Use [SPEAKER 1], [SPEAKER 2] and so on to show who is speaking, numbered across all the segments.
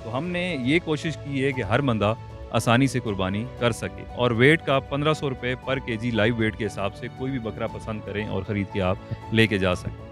[SPEAKER 1] तो हमने ये कोशिश की है कि हर बंदा आसानी से कुर्बानी कर सके और वेट का 1500 रुपये पर केजी लाइव वेट के हिसाब से कोई भी बकरा पसंद करें और ख़रीद के आप लेके जा सकें।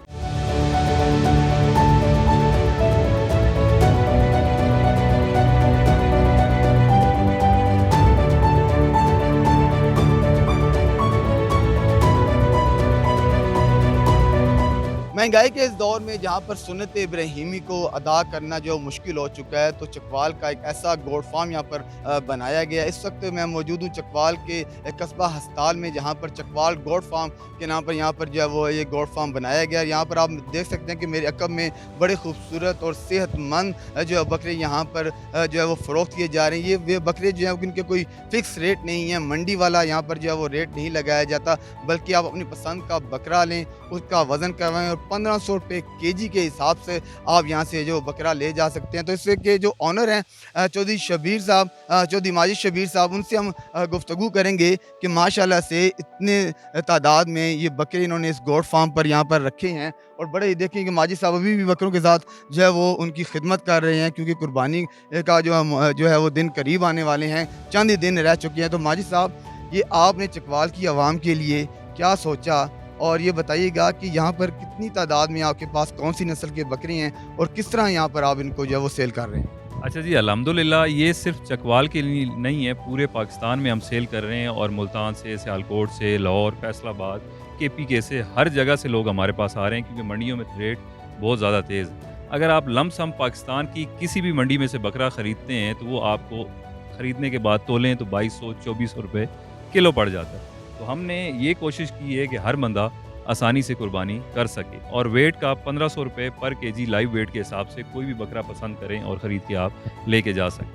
[SPEAKER 2] महंगाई के इस दौर में जहाँ पर सुन्नत इब्राहिमी को अदा करना जो मुश्किल हो चुका है, तो चकवाल का एक ऐसा गोट फार्म यहाँ पर बनाया गया है। इस वक्त मैं मौजूद हूँ चकवाल के कस्बा हस्ताल में, जहाँ पर चकवाल गोट फार्म के नाम पर यहाँ पर जो है वो ये गोट फार्म बनाया गया है। यहाँ पर आप देख सकते हैं कि मेरे अकब में बड़े खूबसूरत और सेहतमंद जो है बकरे यहाँ पर जो है वो फ़रोख्त किए जा रहे हैं। ये बकरे जो हैं उनके कोई फ़िक्स रेट नहीं है, मंडी वाला यहाँ पर जो है वो रेट नहीं लगाया जाता, बल्कि आप अपनी पसंद का बकरा लें, उसका वज़न करवाएँ और 1500 रुपये केजी के हिसाब से आप यहाँ से जो बकरा ले जा सकते हैं। तो इससे के जो ऑनर हैं चौधरी शबीर साहब, चौधरी माजिद शबीर साहब, उनसे हम गुफ्तगू करेंगे कि माशाल्लाह से इतने तादाद में ये बकरे इन्होंने इस गोट फार्म पर यहाँ पर रखे हैं। और बड़े देखें कि माजिद साहब अभी भी बकरों के साथ जो है वो उनकी खिदमत कर रहे हैं, क्योंकि कुर्बानी का जो है वो दिन करीब आने वाले हैं, चंद ही दिन रह चुके हैं। तो माजिद साहब, ये आपने चकवाल की आवाम के लिए क्या सोचा, और ये बताइएगा कि यहाँ पर कितनी तादाद में आपके पास कौन सी नस्ल के बकरे हैं और किस तरह यहाँ पर आप इनको जो है वो सेल कर रहे हैं?
[SPEAKER 1] अच्छा जी, अल्हम्दुलिल्लाह ये सिर्फ चकवाल के लिए नहीं है, पूरे पाकिस्तान में हम सेल कर रहे हैं और मुल्तान से, सियालकोट से, लाहौर, फैसलाबाद, केपीके से, हर जगह से लोग हमारे पास आ रहे हैं, क्योंकि मंडियों में रेट बहुत ज़्यादा तेज़ है। अगर आप लमसम पाकिस्तान की किसी भी मंडी में से बकरा ख़रीदते हैं तो वो आपको ख़रीदने के बाद तोलें तो 2200-2400 रुपये किलो पड़ जाता है। तो हमने ये कोशिश की है कि हर बंदा आसानी से कुर्बानी कर सके और वेट का 1500 रुपये पर केजी लाइव वेट के हिसाब से कोई भी बकरा पसंद करें और ख़रीद के आप लेके जा सकें।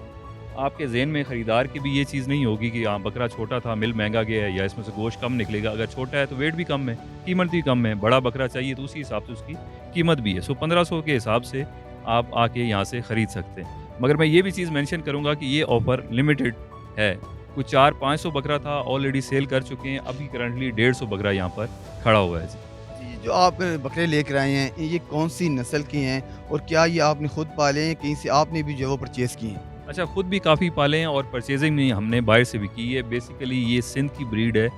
[SPEAKER 1] आपके ज़हन में ख़रीदार की भी ये चीज़ नहीं होगी कि हाँ बकरा छोटा था, मिल महंगा गया है या इसमें से गोश्त कम निकलेगा। अगर छोटा है तो वेट भी कम है, कीमत भी कम है। बड़ा बकरा चाहिए तो उसी हिसाब से उसकी कीमत भी है। 1500 के हिसाब से आप आके यहाँ से ख़रीद सकते हैं। मगर मैं ये भी चीज़ मेंशन करूँगा कि ये ऑफ़र लिमिटेड है। कुछ 400-500 बकरा था, ऑलरेडी सेल कर चुके हैं। अभी करंटली 150 बकरा यहाँ पर खड़ा हुआ है जी।
[SPEAKER 2] जी, जो आप बकरे लेकर आए हैं, ये कौन सी नस्ल के हैं और क्या ये आपने खुद पाले हैं, कहीं से आपने भी जो है वो परचेज़ किए हैं?
[SPEAKER 1] अच्छा, खुद भी काफ़ी पाले हैं और परचेजिंग भी हमने बाहर से भी की है। बेसिकली ये सिंध की ब्रीड है,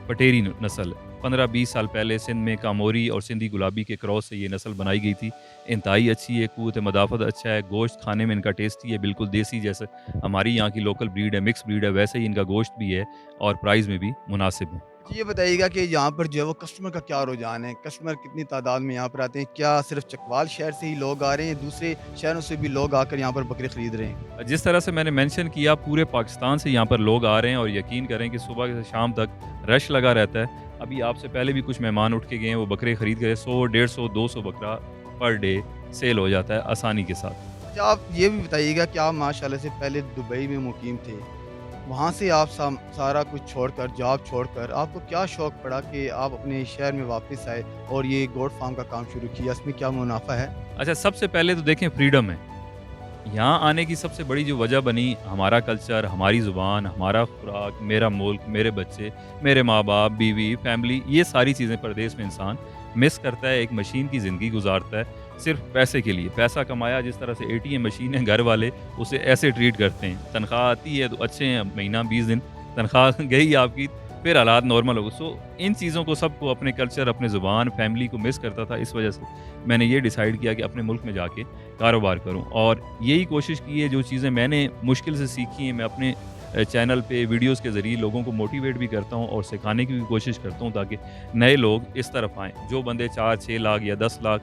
[SPEAKER 1] पटेरी नस्ल। 15-20 साल पहले सिंध में कामोरी और सिंधी गुलाबी के क्रॉस से ये नस्ल बनाई गई थी। इंतहाई अच्छी है, क़ुव्वत मदाफ़त अच्छा है, गोश्त खाने में इनका टेस्टी है, बिल्कुल देसी जैसे हमारी यहाँ की लोकल ब्रीड है, मिक्स ब्रीड है, वैसे ही इनका गोश्त भी है और प्राइस में भी मुनासिब है।
[SPEAKER 2] जी, ये बताइएगा कि यहाँ पर जो है वो कस्टमर का क्या रुझान है? कस्टमर कितनी तादाद में यहाँ पर आते हैं? क्या सिर्फ़ चकवाल शहर से ही लोग आ रहे हैं, दूसरे शहरों से भी लोग आकर यहाँ पर बकरे खरीद रहे हैं?
[SPEAKER 1] जिस तरह से मैंने मेंशन किया, पूरे पाकिस्तान से यहाँ पर लोग आ रहे हैं और यकीन करें कि सुबह से शाम तक रश लगा रहता है। अभी आपसे पहले भी कुछ मेहमान उठ के गए हैं, वो बकरे खरीद गए। 100, 150, 200 बकरा पर डे सेल हो जाता है आसानी के साथ।
[SPEAKER 2] अच्छा, आप ये भी बताइएगा कि आप माशाल्लाह से पहले दुबई में मुकीम थे। वहाँ से आप सारा कुछ छोड़कर, जॉब छोड़कर, आपको क्या शौक़ पड़ा कि आप अपने शहर में वापस आए और ये गोट फार्म का काम शुरू किया? इसमें क्या मुनाफ़ा है?
[SPEAKER 1] अच्छा, सबसे पहले तो देखें फ्रीडम है। यहाँ आने की सबसे बड़ी जो वजह बनी, हमारा कल्चर, हमारी ज़ुबान, हमारा खुराक, मेरा मुल्क, मेरे बच्चे, मेरे माँ-बाप, बीवी, फैमिली, ये सारी चीज़ें परदेश में इंसान मिस करता है। एक मशीन की ज़िंदगी गुजारता है सिर्फ पैसे के लिए। पैसा कमाया, जिस तरह से एटीएम मशीन है, घर वाले उसे ऐसे ट्रीट करते हैं। तनख्वाह आती है तो अच्छे हैं, महीना 20 दिन तनख्वाह गई आपकी, फिर हालात नॉर्मल हो गए। सो इन चीज़ों को, सबको, अपने कल्चर, अपने ज़ुबान, फैमिली को मिस करता था। इस वजह से मैंने ये डिसाइड किया कि अपने मुल्क में जाके कारोबार करूं और यही कोशिश की है। जो चीज़ें मैंने मुश्किल से सीखी हैं, मैं अपने चैनल पे वीडियोस के ज़रिए लोगों को मोटिवेट भी करता हूं और सिखाने की भी कोशिश करता हूं, ताकि नए लोग इस तरफ आएँ। जो बंदे 4-6 लाख या 10 लाख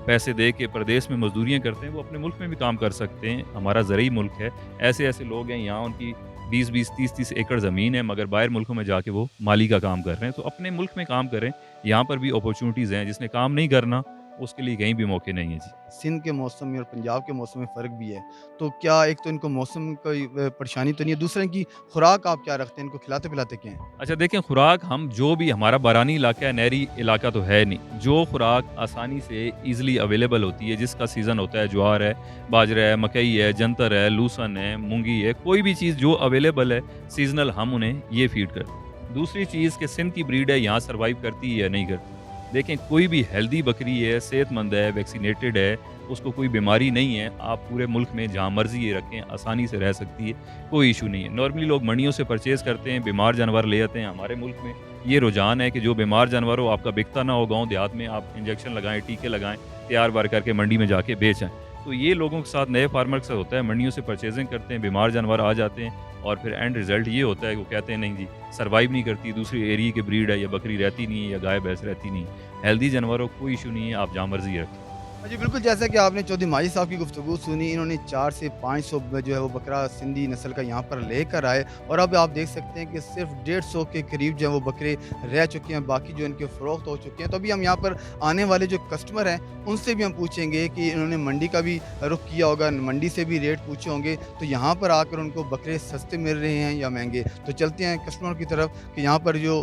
[SPEAKER 1] पैसे दे के प्रदेश में मजदूरियाँ करते हैं, वो अपने मुल्क में भी काम कर सकते हैं। हमारा ज़रूरी मुल्क है। ऐसे लोग हैं यहाँ, उनकी 20-20, 30-30 एकड़ ज़मीन है, मगर बाहर मुल्कों में जाके वो माली का काम कर रहे हैं। तो अपने मुल्क में काम करें, यहाँ पर भी अपॉर्चुनिटीज़ हैं। जिसने काम नहीं करना, उसके लिए कहीं भी मौके नहीं है जी।
[SPEAKER 2] सिंध के मौसम में और पंजाब के मौसम में फ़र्क भी है। तो क्या एक तो इनको मौसम कोई परेशानी तो नहीं है? दूसरा, इनकी खुराक आप क्या रखते हैं? इनको खिलाते-पिलाते क्या हैं?
[SPEAKER 1] अच्छा देखें, खुराक हम जो भी, हमारा बारानी इलाका है, नहरी इलाका तो है नहीं। जो खुराक आसानी से ईज़िली अवेलेबल होती है, जिसका सीज़न होता है, ज्वार है, बाजरा है, मकई है, जंतर है, लूसन है, मूंगी है, कोई भी चीज़ जो अवेलेबल है सीज़नल, हम उन्हें ये फीड करते हैं। दूसरी चीज़ कि सिंध की ब्रीड है, यहाँ सर्वाइव करती है या नहीं करती। देखें कोई भी हेल्दी बकरी है, सेहतमंद है, वैक्सीनेटेड है, उसको कोई बीमारी नहीं है, आप पूरे मुल्क में जहाँ मर्ज़ी ये रखें, आसानी से रह सकती है, कोई इश्यू नहीं है। नॉर्मली लोग मंडियों से परचेज़ करते हैं, बीमार जानवर ले आते हैं। हमारे मुल्क में ये रुझान है कि जो बीमार जानवर हो, आपका बिकता ना हो गाँव देहात में, आप इंजेक्शन लगाएँ, टीके लगाएँ, तैयार बार करके मंडी में जाके बेच आएँ। तो ये लोगों के साथ, नए फार्मर के साथ होता है, मंडियों से परचेज़िंग करते हैं, बीमार जानवर आ जाते हैं और फिर एंड रिज़ल्ट ये होता है कि वो कहते हैं नहीं जी, सर्वाइव नहीं करती, दूसरी एरिया की ब्रीड है या बकरी रहती नहीं है या गाय भैंस रहती नहीं है। हेल्दी जानवर हो, कोई इश्यू नहीं है, आप जहाँ मर्ज़ी रखें।
[SPEAKER 2] जी, बिल्कुल, जैसा कि आपने चौधरी माजिद साहब की गुफ्तगू सुनी, इन्होंने 4 से 500 जो है वो बकरा सिंधी नस्ल का यहाँ पर लेकर आए और अब आप देख सकते हैं कि सिर्फ 150 के करीब जो है वो बकरे रह चुके हैं, बाकी जो इनके फ़रोख्त हो चुके हैं। तो अभी हम यहाँ पर आने वाले जो कस्टमर हैं, उनसे भी हम पूछेंगे कि इन्होंने मंडी का भी रुख किया होगा, मंडी से भी रेट पूछे होंगे, तो यहाँ पर आकर उनको बकरे सस्ते मिल रहे हैं या महँगे। तो चलते हैं कस्टमर की तरफ कि यहाँ पर जो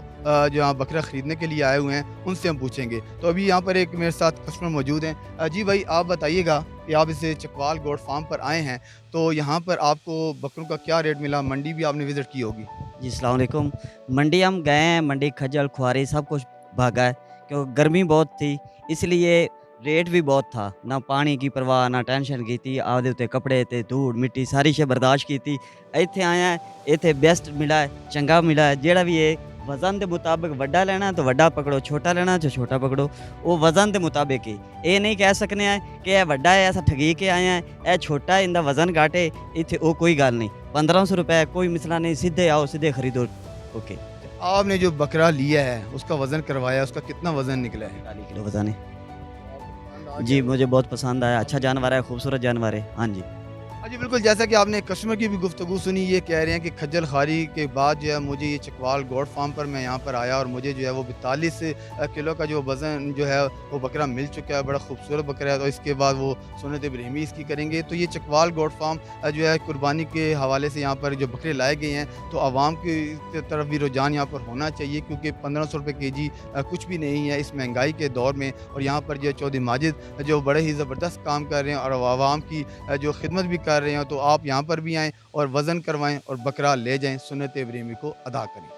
[SPEAKER 2] यहाँ बकरा ख़रीदने के लिए आए हुए हैं, उनसे हम पूछेंगे। तो अभी यहाँ पर एक मेरे साथ कस्टमर मौजूद हैं। जी भाई, आप बताइएगा कि आप इस चकवाल गोट फार्म पर आए हैं, तो यहाँ पर आपको बकरों का क्या रेट मिला? मंडी भी आपने विज़िट की होगी।
[SPEAKER 3] जी, अस्सलाम वालेकुम। मंडी हम गए हैं, मंडी खज्जल, खुआरी सब कुछ भागा है, क्योंकि गर्मी बहुत थी, इसलिए रेट भी बहुत था। ना पानी की परवाह, ना टेंशन कीती, आपदे उत्ते कपड़े ते धूड़ मिट्टी सारी शे बर्दाश्त कीती। इत्थे आए हैं, इत्थे बेस्ट मिला है, चंगा मिला है। जेड़ा भी है वज़न दे मुताबिक वड्डा लेना तो वड्डा पकड़ो, छोटा लेना तो छोटा पकड़ो, वो वज़न दे मुताबिक ही। ये नहीं कह सकने हैं कि यह वड्डा है अस ठगी के आए हैं, यह छोटा है इंदा वज़न घाटे, इत्थे वो कोई गल नहीं। 1500 रुपए कोई मसला नहीं, सीधे आओ सीधे खरीदो। ओके,
[SPEAKER 2] आपने जो बकरा लिया है, उसका वज़न करवाया, उसका कितना वज़न निकला है?
[SPEAKER 3] 40 किलो वज़न है।
[SPEAKER 2] आपको पसंद आ
[SPEAKER 3] जी,
[SPEAKER 2] गया?
[SPEAKER 3] मुझे बहुत पसंद आया, अच्छा जानवर है, खूबसूरत जानवर है। हाँ जी।
[SPEAKER 2] हाँ जी, बिल्कुल, जैसा कि आपने कस्टमर की भी गुफ्तगू सुनी, ये कह रहे हैं कि खज्जल खारी के बाद जो है मुझे ये चकवाल गोट फार्म पर मैं यहाँ पर आया और मुझे जो है वो 42 किलो का जो वज़न जो है वो बकरा मिल चुका है, बड़ा खूबसूरत बकरा है। तो इसके बाद वो सुन्नत इब्राहिमी इसकी करेंगे। तो ये चकवाल गोट फार्म जो है कुर्बानी के हवाले से यहाँ पर जो बकरे लाए गए हैं, तो आवाम की तरफ भी रुझान यहाँ पर होना चाहिए, क्योंकि 1500 रुपये केजी कुछ भी नहीं है इस महंगाई के दौर में। और यहाँ पर जो चौधरी माजिद जो बड़े ही ज़बरदस्त काम कर रहे हैं और आवाम की जो खिदमत भी कर रहे हैं, तो आप यहाँ पर भी आएँ और वज़न करवाएँ और बकरा ले जाएँ, सुन्नत इब्राहिमी को अदा करें।